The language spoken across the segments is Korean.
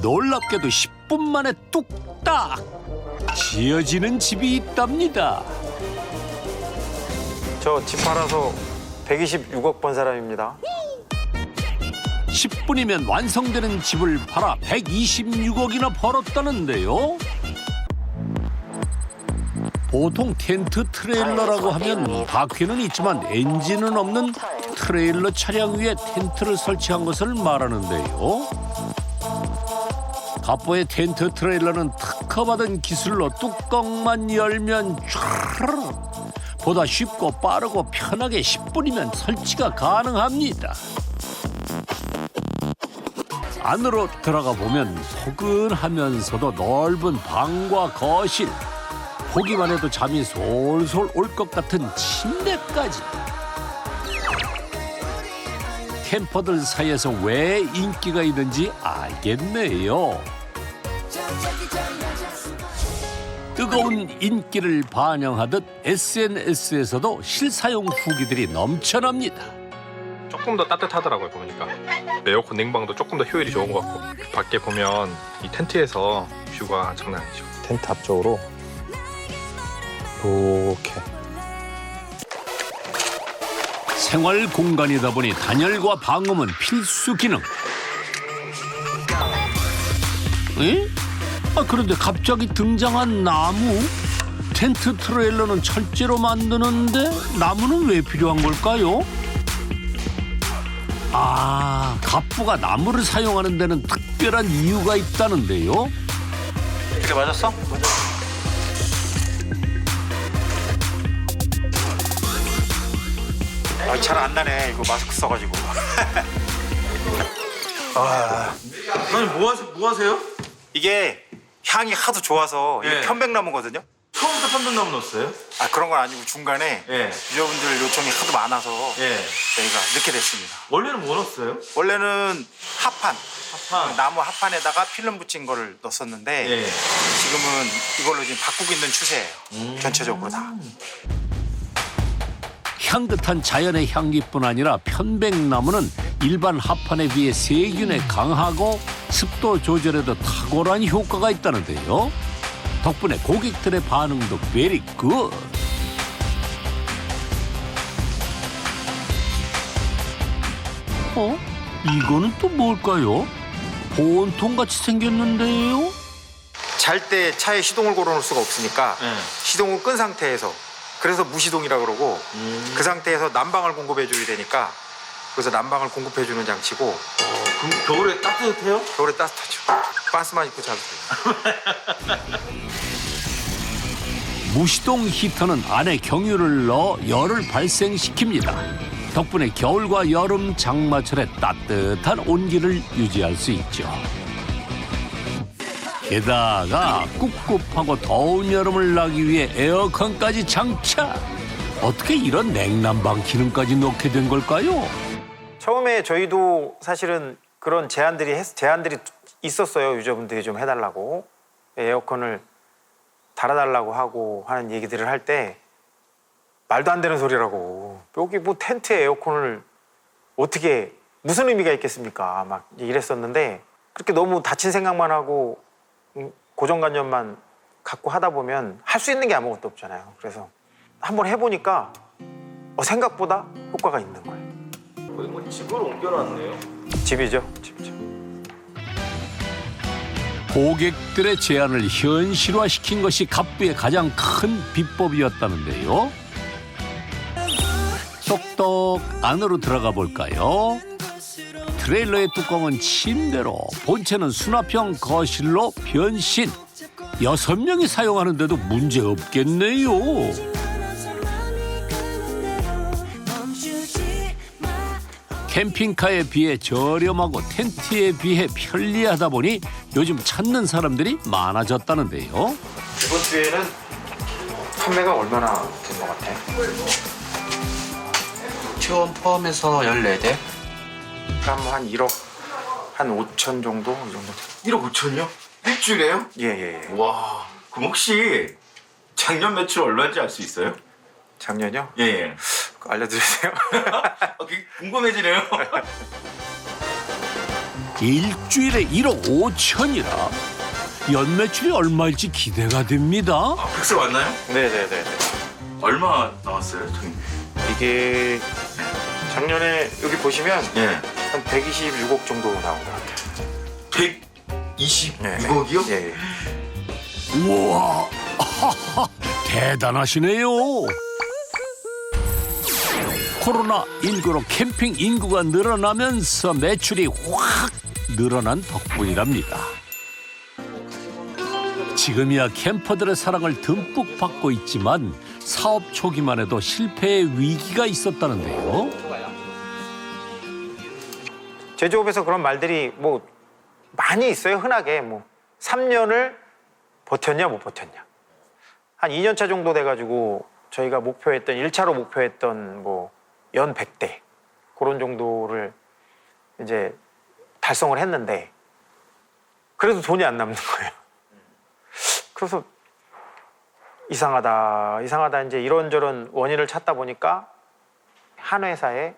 놀랍게도 10분 만에 뚝딱 지어지는 집이 있답니다. 저 집 팔아서 126억 번 사람입니다. 10분이면 완성되는 집을 팔아 126억이나 벌었다는데요. 보통 텐트 트레일러라고 하면 바퀴는 있지만 엔진은 없는 트레일러 차량 위에 텐트를 설치한 것을 말하는데요. 갑보의 텐트 트레일러는 특허받은 기술로 뚜껑만 열면 촤르르 보다 쉽고 빠르고 편하게 10분이면 설치가 가능합니다. 안으로 들어가 보면 포근하면서도 넓은 방과 거실, 보기만 해도 잠이 솔솔 올 것 같은 침대까지. 캠퍼들 사이에서 왜 인기가 있는지 알겠네요. 뜨거운 인기를 반영하듯 SNS에서도 실사용 후기들이 넘쳐납니다. 조금 더 따뜻하더라고요, 보니까. 에어컨 냉방도 조금 더 효율이 좋은 것 같고, 밖에 보면 이 텐트에서 뷰가 장난 아니죠. 텐트 앞쪽으로 이렇게. 생활 공간이다 보니 단열과 방음은 필수 기능. 에? 그런데 갑자기 등장한 나무? 텐트 트레일러는 철제로 만드는데 나무는 왜 필요한 걸까요? 갑부가 나무를 사용하는 데는 특별한 이유가 있다는데요. 이렇게 맞았어? 잘 안 나네. 이거 마스크 써가지고. 선생님 뭐 하세요? 이게 향이 하도 좋아서 이게 예. 편백나무거든요. 처음부터 편백나무 넣었어요? 그런 건 아니고 중간에 예. 유저분들 요청이 하도 많아서 예. 저희가 넣게 됐습니다. 원래는 뭐 넣었어요? 원래는 합판, 합판. 나무 합판에다가 필름 붙인 거를 넣었었는데 예. 지금은 이걸로 지금 바꾸고 있는 추세예요. 전체적으로 다. 향긋한 자연의 향기뿐 아니라 편백나무는 일반 합판에 비해 세균에 강하고 습도 조절에도 탁월한 효과가 있다는데요. 덕분에 고객들의 반응도 베리 굿. 이거는 또 뭘까요? 보온통같이 생겼는데요. 잘 때 차에 시동을 걸어놓을 수가 없으니까 예. 시동을 끈 상태에서, 그래서 무시동이라 그러고 그 상태에서 난방을 공급해줘야 되니까 그래서 난방을 공급해주는 장치고. 그럼 겨울에 따뜻해요? 겨울에 따뜻하죠. 반스만 입고 자도 돼요. 무시동 히터는 안에 경유를 넣어 열을 발생시킵니다. 덕분에 겨울과 여름 장마철에 따뜻한 온기를 유지할 수 있죠. 게다가 꿉꿉하고 더운 여름을 나기 위해 에어컨까지 장착. 어떻게 이런 냉난방 기능까지 넣게 된 걸까요? 처음에 저희도 사실은 그런 제안들이 있었어요. 유저분들이 좀 해달라고. 에어컨을 달아달라고 하고 하는 얘기들을 할 때 말도 안 되는 소리라고. 여기 뭐 텐트에 에어컨을 어떻게, 무슨 의미가 있겠습니까? 막 이랬었는데 그렇게 너무 다친 생각만 하고 고정관념만 갖고 하다 보면 할 수 있는 게 아무것도 없잖아요. 그래서 한번 해보니까 생각보다 효과가 있는 거예요. 거의 뭐 집을 옮겨놨네요. 집이죠, 집이죠. 고객들의 제안을 현실화시킨 것이 갑부의 가장 큰 비법이었다는데요. 똑똑 안으로 들어가 볼까요? 트레일러의 뚜껑은 침대로, 본체는 수납형 거실로 변신. 6명이 사용하는데도 문제 없겠네요. 캠핑카에 비해 저렴하고 텐트에 비해 편리하다 보니 요즘 찾는 사람들이 많아졌다는데요. 이번 주에는 판매가 얼마나 된 것 같아? 체험 포함해서 14대? 그럼 한 1억 한 5천 정도? 이 정도. 1억 5천이요? 일주일에요? 예. 와, 그럼 혹시 작년 매출 얼마인지 알 수 있어요? 작년요? 예. 알려드리세요. 그게 궁금해지네요. 일주일에 1억 5천이라 연매출이 얼마일지 기대가 됩니다. 아, 백세 맞나요? 네네네. 얼마 나왔어요, 장님? 이게 작년에 여기 보시면 예. 한 126억 정도 나온 것 같아요. 126억이요? 예. 우와, 대단하시네요. 코로나19로 캠핑 인구가 늘어나면서 매출이 확 늘어난 덕분이랍니다. 지금이야 캠퍼들의 사랑을 듬뿍 받고 있지만 사업 초기만 해도 실패의 위기가 있었다는데요. 제조업에서 그런 말들이 뭐 많이 있어요. 흔하게 뭐 3년을 버텼냐 못 버텼냐. 한 2년 차 정도 돼가지고 저희가 목표했던 1차로 목표했던 뭐 연 100대 그런 정도를 이제 달성을 했는데 그래도 돈이 안 남는 거예요. 그래서 이상하다 이제 이런저런 원인을 찾다 보니까 한 회사에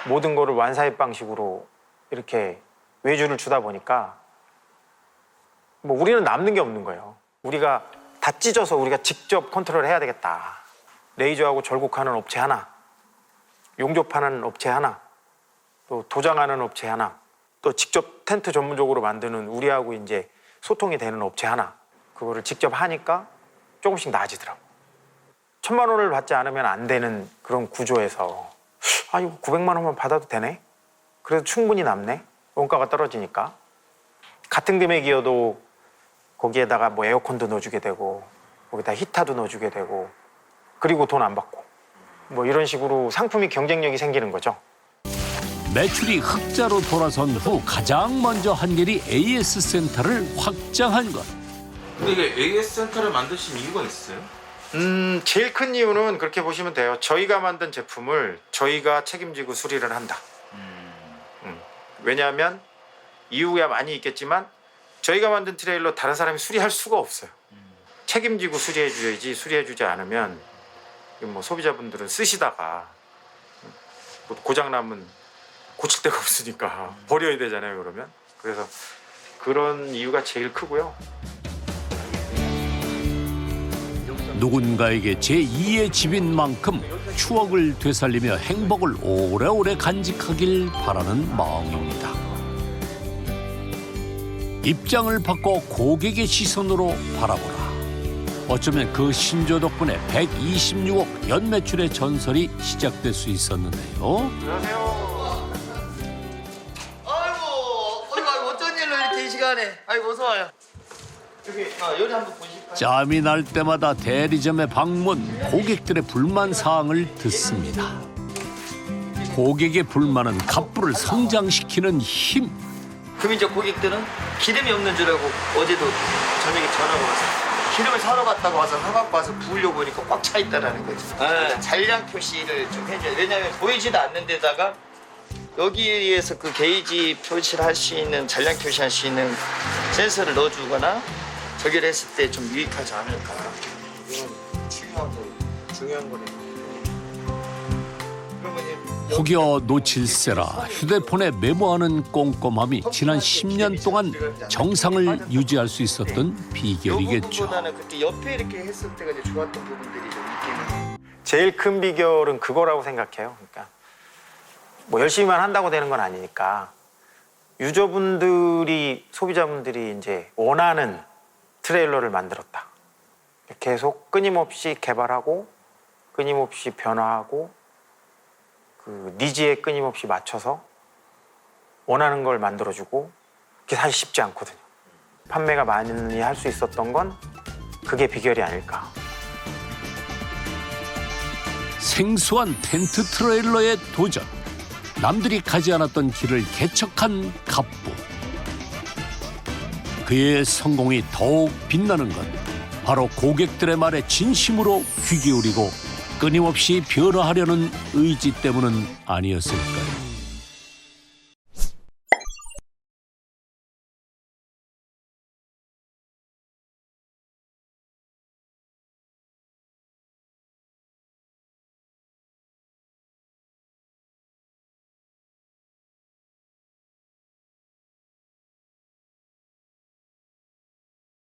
모든 거를 완사입 방식으로 이렇게 외주를 주다 보니까 뭐 우리는 남는 게 없는 거예요. 우리가 다 찢어서 우리가 직접 컨트롤 해야 되겠다. 레이저하고 절곡하는 업체 하나, 용접하는 업체 하나, 또 도장하는 업체 하나, 또 직접 텐트 전문적으로 만드는 우리하고 이제 소통이 되는 업체 하나, 그거를 직접 하니까 조금씩 나아지더라고. 1,000만 원을 받지 않으면 안 되는 그런 구조에서 아 이거 900만 원만 받아도 되네? 그래도 충분히 남네? 원가가 떨어지니까. 같은 금액이어도 거기에다가 뭐 에어컨도 넣어주게 되고 거기다 히터도 넣어주게 되고 그리고 돈 안 받고 뭐 이런 식으로 상품이 경쟁력이 생기는 거죠. 매출이 흑자로 돌아선 후 가장 먼저 한 일이 AS 센터를 확장한 것. 근데 이게 AS 센터를 만드신 이유가 있어요? 제일 큰 이유는 그렇게 보시면 돼요. 저희가 만든 제품을 저희가 책임지고 수리를 한다. 왜냐하면 이유야 많이 있겠지만 저희가 만든 트레일러 다른 사람이 수리할 수가 없어요. 책임지고 수리해줘야지 수리해주지 않으면 뭐 소비자분들은 쓰시다가 고장나면 고칠 데가 없으니까 버려야 되잖아요. 그러면 그래서 그런 이유가 제일 크고요. 누군가에게 제2의 집인 만큼 추억을 되살리며 행복을 오래오래 간직하길 바라는 마음입니다. 입장을 바꿔 고객의 시선으로 바라보라. 어쩌면 그 신조 덕분에 126억 연매출의 전설이 시작될 수 있었는데요. 안녕하세요. 아이고 어쩐 일로 이렇게 이 시간에. 아이고 어서 와요. 여기 요리 한번 보실까요? 짬이 날 때마다 대리점에 방문, 고객들의 불만 사항을 듣습니다. 고객의 불만은 갑부를 성장시키는 힘. 그럼 이제 고객들은 기름이 없는 줄 알고 어제도 저녁에 전화가 와서 기름을 사러 갔다가 와서 사갖고 와서 부으려고 보니까 꽉 차 있다라는 거지. 잔량 표시를 좀 해줘야 돼. 왜냐하면 보이지도 않는 데다가 여기에서 그 게이지 표시를 할 수 있는 잔량 표시할 수 있는 센서를 넣어주거나 저기를 했을 때 좀 유익하지 않을까. 이건 중요한 거네. 혹여 놓칠세라 휴대폰에 메모하는 꼼꼼함이 지난 10년 동안 정상을 유지할 수 있었던 비결이겠죠. 부분보다는 그때 옆에 이렇게 했을 때가 이제 좋았던 부분들이 좀 있긴 해요. 제일 큰 비결은 그거라고 생각해요. 그러니까 뭐 열심히만 한다고 되는 건 아니니까 유저분들이 소비자분들이 이제 원하는 트레일러를 만들었다. 계속 끊임없이 개발하고 끊임없이 변화하고 그 니즈에 끊임없이 맞춰서 원하는 걸 만들어주고 그게 사실 쉽지 않거든요. 판매가 많이 할 수 있었던 건 그게 비결이 아닐까. 생소한 텐트 트레일러의 도전. 남들이 가지 않았던 길을 개척한 갑부. 그의 성공이 더욱 빛나는 건 바로 고객들의 말에 진심으로 귀 기울이고 끊임없이 변화하려는 의지 때문은 아니었을까요?